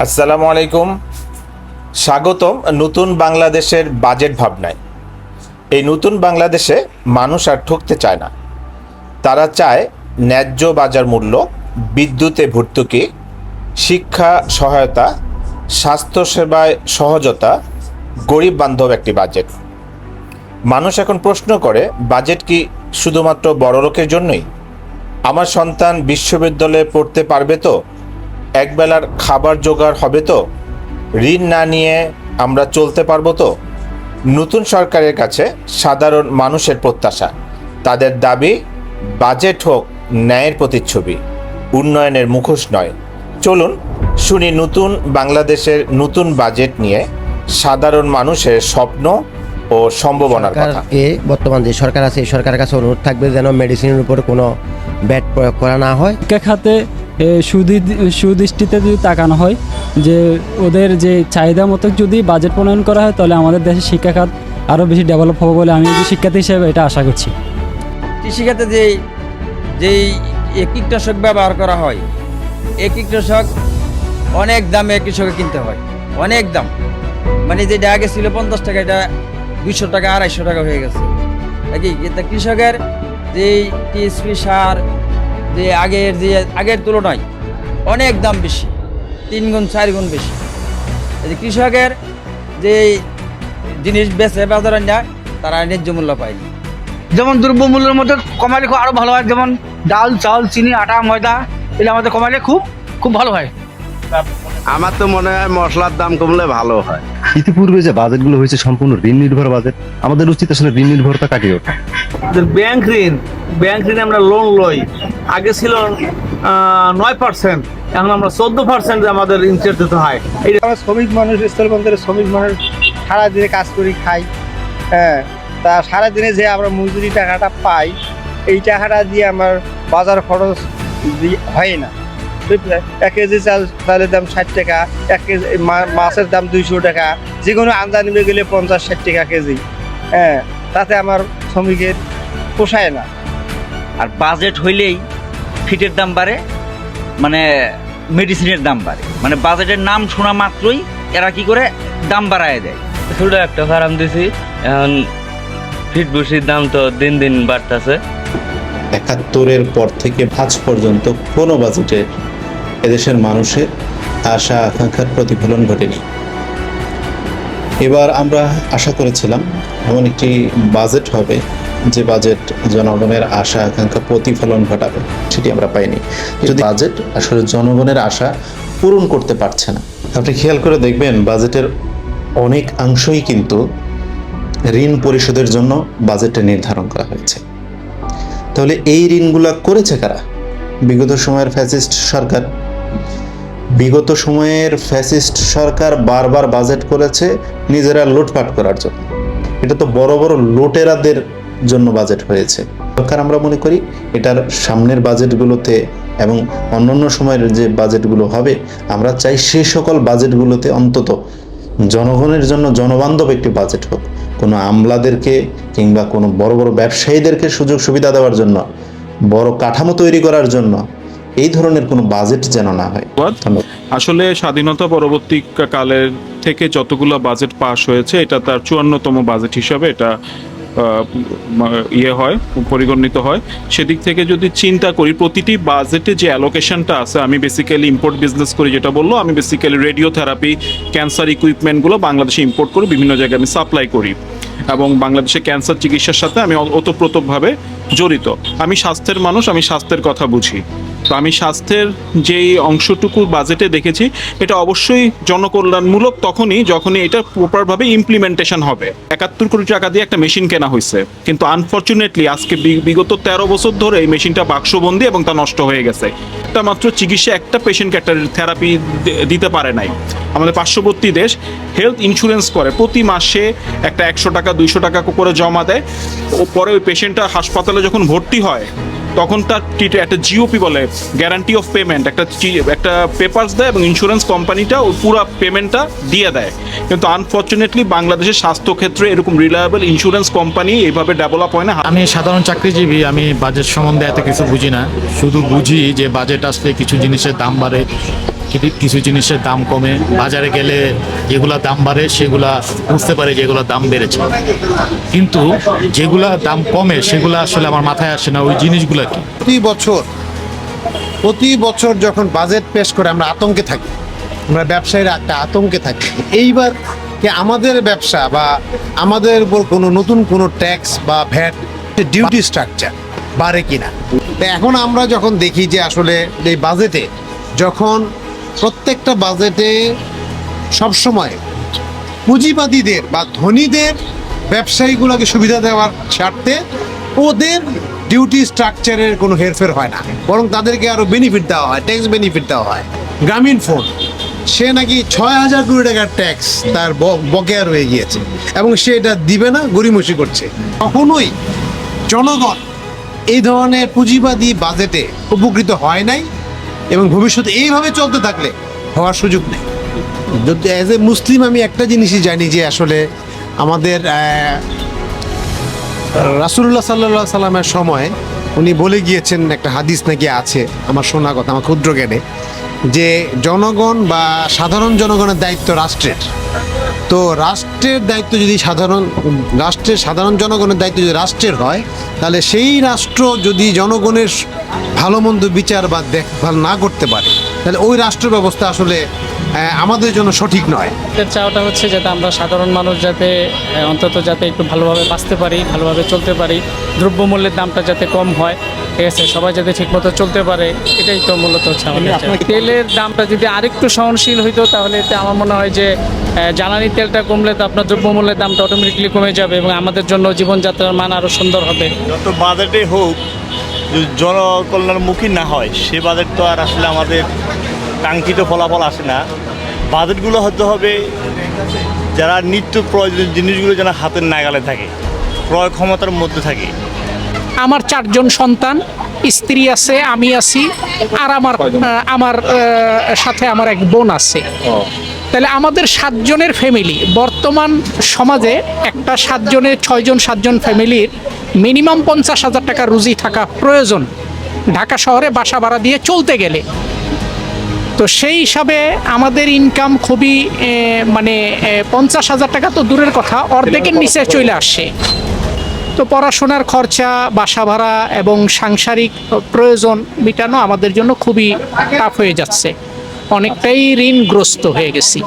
আসসালামু আলাইকুম। স্বাগতম নতুন বাংলাদেশের বাজেট ভাবনায়। এই নতুন বাংলাদেশে মানুষ আর ঠকতে চায় না। তারা চায় ন্যায্য বাজার মূল্য, বিদ্যুতে ভর্তুকি, শিক্ষা সহায়তা, স্বাস্থ্যসেবায় সহজতা, গরিব বান্ধব একটি বাজেট। মানুষ এখন প্রশ্ন করে, বাজেট কি শুধুমাত্র বড়লোকের জন্যই? আমার সন্তান বিশ্ববিদ্যালয়ে পড়তে পারবে তো? একবেলার খাবার জোগাড় হবে তো? ঋণ না নিয়ে আমরা চলতে পারবো তো? নতুন সরকারের কাছে সাধারণ মানুষের প্রত্যাশা, তাদের দাবি বাজেট হোক ন্যায়ের প্রতিচ্ছবি, উন্নয়নের মুখোশ নয়। চলুন শুনি নতুন বাংলাদেশের নতুন বাজেট নিয়ে সাধারণ মানুষের স্বপ্ন ও সম্ভাবনার কথা। বর্তমান যে সরকার আছে, এই সরকারের কাছে অনুরোধ থাকবে যেন মেডিসিনের উপর কোনো ব্যাট প্রয়োগ করা না হয়। শিক্ষা খাতে সুদৃষ্টিতে যদি তাকানো হয়, যে ওদের যে চাহিদা মতো যদি বাজেট প্রণয়ন করা হয়, তাহলে আমাদের দেশের শিক্ষা খাত আরও বেশি ডেভেলপ হবে বলে আমি শিক্ষার্থী হিসেবে এটা আশা করছি। কৃষিখাতে যেই কীটনাশক ব্যবহার করা হয়, এই কীটনাশক অনেক দামে কৃষকের কিনতে হয়, অনেক দাম। মানে যেটা আগে ছিল 50 টাকা, এটা 200 টাকা 250 টাকা হয়ে গেছে। নাকি কৃষকের যে টিএসপি সার যে আগের তুলনায় অনেক দাম বেশি, 3 গুণ 4 গুণ বেশি। এই যে কৃষকের যে জিনিস বেচে বাজারে নেয়, তারা ন্যায্য মূল্য পায়নি। যেমন দ্রব্যমূল্যের মধ্যে কমালে খুব আরো ভালো হয়, যেমন ডাল, চাল, চিনি, আটা, ময়দা এগুলো আমাদের কমালে খুব ভালো হয়। আমার তো মনে হয় মশলার দাম কমলে ভালো হয়। ইতিপূর্বে যে বাজেটগুলো হয়েছে সম্পূর্ণ ঋণ নির্ভর বাজেট। আমাদের উচিত আসলে ঋণ নির্ভরতা কাটিয়ে ওঠা। ব্যাংক ঋণ আমরা লোন লই, আগে ছিল 9%, এখন আমরা 14% আমাদের ইন্টারেস্ট দিতে হয়। আমরা শ্রমিক মানুষ, স্থলবন্দরের শ্রমিক মানুষ, সারাদিনে কাজ করি খাই। হ্যাঁ, তা সারাদিনে যে আমরা মজুরি টাকাটা পাই, এই টাকাটা দিয়ে আমার বাজার খরচ হয় না। 1 কেজি চালের দাম 60 টাকা, 1 কেজি মাছের দাম 200 টাকা, যে কোনো আমদানি গেলে 50-60 টাকা কেজি। হ্যাঁ, তাতে আমার শ্রমিকের পোষায় না। আর বাজেট হইলেই ফিটের দাম বাড়ে, মানে মেডিসিনের দাম বাড়ে, মানে বাজেটের নাম শোনা মাত্রই এরা কি করে দাম বাড়ায় দেয়। ছোট একটা ফার্ম দিছি, এখন ফিট ভুসির দাম তো দিন দিন বাড়তেছে। 71-এর পর থেকে আজ পর্যন্ত কোনো বাজেটে এদেশের মানুষের আশা আকাঙ্ক্ষার প্রতিফলন ঘটেনি। এবার আমরা আশা করেছিলাম এমন একটি বাজেট হবে যে বাজেট জনগণের আশা আকাঙ্ক্ষা প্রতিফলন ঘটাবে, সেটি আমরা পাইনি। যদি বাজেট আসলে জনগণের আশা পূরণ করতে পারছে না। আপনি খেয়াল করে দেখবেন বাজেটের অনেক অংশই কিন্তু ঋণ পরিশোধের জন্য বাজেটে নির্ধারণ করা হয়েছে। তাহলে এই ঋণগুলা করেছে কারা? বিগত সময়ের ফ্যাসিস্ট সরকার বারবার বাজেট করেছে নিজেরা লুটপাট করার জন্য। এটা তো বড় বড় লুটেরাদের জন্য বাজেট হয়েছে। সরকার আমরা মনে করি এটার সামনের বাজেটগুলোতে এবং অন্যান্য সময়ের যে বাজেটগুলো হবে, আমরা চাই সেই সকল বাজেটগুলোতে অন্তত জনগণের জন্য জনবান্ধব একটি বাজেট হোক। কোনো আমলাদেরকে কিংবা কোনো বড় বড় ব্যবসায়ীদেরকে সুযোগ সুবিধা দেওয়ার জন্য, বড় কাঠামো তৈরি করার জন্য এই ধরনের কোনো বাজেট যেন না হয়। আসলে স্বাধীনতা পরবর্তী কালের থেকে যতগুলো বাজেট পাস হয়েছে, এটা তার 54তম বাজেট হিসাবে এটা পরিগণিত হয়। সেদিক থেকে যদি চিন্তা করি, প্রতিটি বাজেটে যে অ্যালোকেশনটা আছে, আমি বেসিক্যালি ইম্পোর্ট বিজনেস করি, যেটা বললো, আমি বেসিক্যালি রেডিওথেরাপি, ক্যান্সার ইকুইপমেন্টগুলো বাংলাদেশে ইম্পোর্ট করি, বিভিন্ন জায়গায় আমি সাপ্লাই করি এবং বাংলাদেশে ক্যান্সার চিকিৎসার সাথে আমি ওতপ্রোতভাবে জড়িত। আমি স্বাস্থ্যের মানুষ, আমি স্বাস্থ্যের কথা বুঝি। তো আমি স্বাস্থ্যের যেই অংশটুকু বাজেটে দেখেছি, এটা অবশ্যই জনকল্যাণমূলক যখনই এটা প্রপারভাবে ইমপ্লিমেন্টেশন হবে। 71 কোটি টাকা দিয়ে একটা মেশিন কেনা হয়েছে, কিন্তু আনফর্চুনেটলি আজকে বিগত 13 বছর ধরে এই মেশিনটা বাক্সবন্দি এবং তা নষ্ট হয়ে গেছে। একটা মাত্র চিকিৎসা একটা পেশেন্টকে একটা থেরাপি দিতে পারে নাই। আমাদের পার্শ্ববর্তী দেশ হেলথ ইন্স্যুরেন্স করে, প্রতি মাসে একটা 100 টাকা 200 টাকা করে জমা দেয়। পরে ওই পেশেন্টটা হাসপাতালে যখন ভর্তি হয়, তখন তার একটা জিওপি বলে, গ্যারান্টি অফ পেমেন্ট, একটা পেপারস দেয় এবং ইন্স্যুরেন্স কোম্পানিটা ওই পুরো পেমেন্টটা দিয়ে দেয়। কিন্তু আনফর্চুনেটলি বাংলাদেশের স্বাস্থ্যক্ষেত্রে এরকম রিলায়েবল ইন্স্যুরেন্স কোম্পানি এইভাবে ডেভেলপ হয় না। আমি সাধারণ চাকরিজীবী, আমি বাজেট সম্বন্ধে এত কিছু বুঝি না। শুধু বুঝি যে বাজেট আসলে কিছু জিনিসের দাম বাড়ে, কিছু জিনিসের দাম কমে, বাজারে গেলে যেগুলা দাম বাড়ে সেগুলা বুঝতে পারে যেগুলো দাম বেড়েছে, কিন্তু যেগুলা দাম কমে সেগুলো আসলে আমার মাথায় আসে না ওই জিনিসগুলা কি। প্রতি বছর যখন বাজেট পেশ করে আমরা আতঙ্কে থাকি, আমরা ব্যবসায়ীরা একটা আতঙ্কে থাকি এইবার কি আমাদের ব্যবসা বা আমাদের উপর কোনো নতুন কোনো ট্যাক্স বা ভ্যাট ডিউটি স্ট্রাকচার বাড়ে কিনা। তো এখন আমরা যখন দেখি যে আসলে এই বাজেটে যখন প্রত্যেকটা বাজেটে সবসময় পুঁজিবাদীদের বা ধনীদের ব্যবসায়ীগুলোকে সুবিধা দেওয়ার স্বার্থে ওদের ডিউটি স্ট্রাকচারের কোনো হেরফের হয় না, বরং তাদেরকে আরও বেনিফিট দেওয়া হয়, ট্যাক্স বেনিফিট দেওয়া হয়। গ্রামীণ ফোন, সে নাকি 6,000 কোটি টাকার ট্যাক্স তার বকেয়া রয়ে গিয়েছে এবং সে এটা দিবে না, গড়িমসি করছে। কখনোই জনগণ এই ধরনের পুঁজিবাদী বাজেটে উপকৃত হয় নাই এবং ভবিষ্যতে এইভাবে চলতে থাকলে হওয়ার সুযোগ নেই। যদি অ্যাজ এ মুসলিম আমি একটা জিনিসই জানি যে আসলে আমাদের রাসূলুল্লাহ সাল্লাল্লাহু আলাইহি সাল্লামের সময় উনি বলে গিয়েছেন, একটা হাদিস নাকি আছে আমার শোনা কথা, আমার ক্ষুদ্র জ্ঞানে, যে জনগণ বা সাধারণ জনগণের দায়িত্ব রাষ্ট্রের। তো রাষ্ট্রের দায়িত্ব যদি সাধারণ জনগণের দায়িত্ব যদি রাষ্ট্রের হয়, তাহলে সেই রাষ্ট্র যদি জনগণের ভালো মন্দ বিচার বা দেখভাল না করতে পারে, তাহলে ওই রাষ্ট্র ব্যবস্থা আসলে আমাদের জন্য সঠিক নয়। চাওয়াটা হচ্ছে যাতে আমরা সাধারণ মানুষ যাতে অন্তত যাতে একটু ভালোভাবে বাঁচতে পারি, ভালোভাবে চলতে পারি, দ্রব্যমূল্যের দামটা যাতে কম হয়, ঠিক আছে, সবাই যাতে ঠিকমতো চলতে পারে, এটাই তো মূলত হচ্ছে আমাদের। তেলের দামটা যদি আরেকটু সহনশীল হইতো তাহলে এতে আমার মনে হয় যে জ্বালানি তেলটা কমলে তো আপনার দ্রব্যমূল্যের দামটা অটোমেটিকলি কমে যাবে এবং আমাদের জন্য জীবনযাত্রার মান আরও সুন্দর হবে। যত বাজেটে হোক জনকল্যাণমুখী না হয় সে বাজেট তো আর আসলে আমাদের কাঙ্ক্ষিত ফলাফল আসে না। বাজেটগুলো হতে হবে যারা নিত্য প্রয়োজনীয় জিনিসগুলো যেন হাতের নাগালে থাকে, ক্রয় ক্ষমতার মধ্যে থাকে। আমার 4 জন সন্তান, স্ত্রী আছে, আমি আছি, আর আমার সাথে আমার এক বোন আছে। তাহলে আমাদের 7 জনের ফ্যামিলি, বর্তমান সমাজে একটা 7 জন ফ্যামিলির মিনিমাম 50,000 টাকা রুজি থাকা প্রয়োজন ঢাকা শহরে বাসা ভাড়া দিয়ে চলতে গেলে। তো সেই হিসাবে আমাদের ইনকাম খুবই 50,000 টাকা তো দূরের কথা, অর্ধেকের নিচে চলে আসছে। তো পড়াশোনার খরচা, বাসা ভাড়া এবং সাংসারিক প্রয়োজন মেটানো আমাদের জন্য খুবই টাফ হয়ে যাচ্ছে, অনেকটাই ঋণগ্রস্ত হয়ে গেছি।